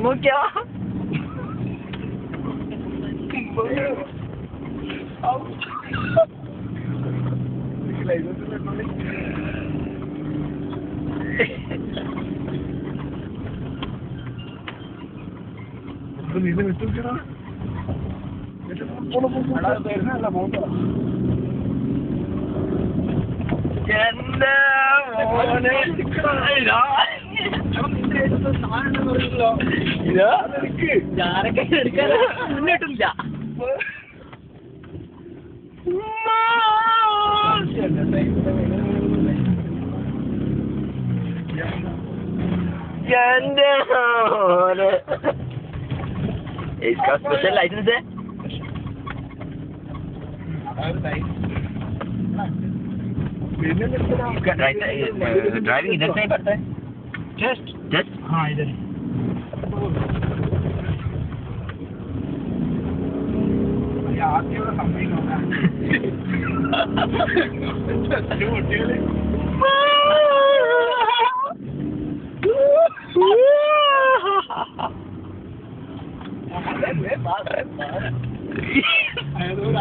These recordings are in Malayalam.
നോക്കിയാ ഞാനൊക്കെ എടുക്കാൻ മുന്നിട്ടില്ല. इसका स्पेशल लाइसेंस है ड्राइविंग इधर से ही करता है जस्ट हाँ इधर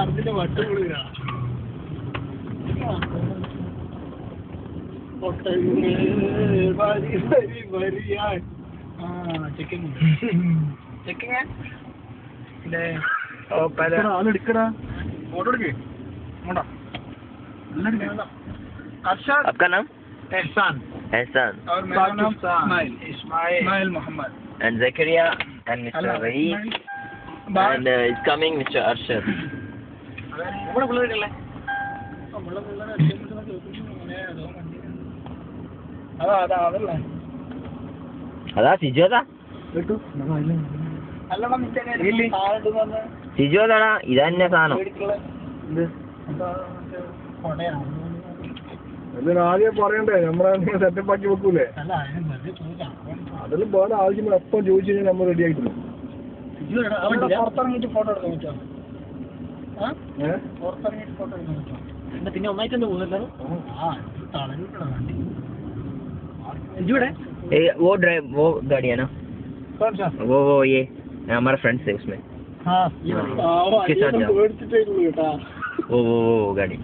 अर्जिന്റെ വട്ട് കൊടുക്കുക ചെക്കിങ് आपका नाम एहसान एहसान और मेरा नाम Ismail Mohammad and Zakaria and Mr. Rahi and is coming Mr. Arshad. അതാ സിജോതാ സിജോതാടാ ഇതന്നെ സാധനം ആദ്യം പറയണ്ടേ നമ്മളെ സെറ്റപ്പ് ആക്കി വെക്കൂലേ അതെല്ലാം വേറെ ആവശ്യം എപ്പം ചോദിച്ചു കഴിഞ്ഞാൽ നമ്മൾ റെഡി ആയിട്ടില്ല പുറത്തിറങ്ങിട്ട് ഫോട്ടോ എടുക്കാൻ പറ്റുമോ പുറത്തിറങ്ങിട്ട് ഫോട്ടോ എടുക്കാൻ പറ്റുമോ പിന്നെ ഒന്നായിട്ടെന്താ പോകുന്നല്ലോ वो ड्राइव वो गाड़ी है ना वो ये हमारा फ्रेंड है उसमें उसके साथ जाओ वो गाड़ी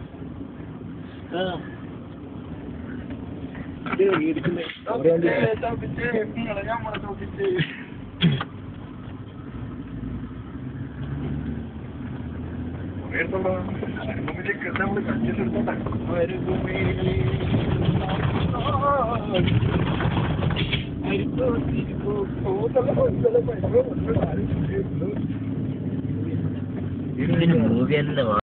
ഇതിന് മൂവി തന്നെ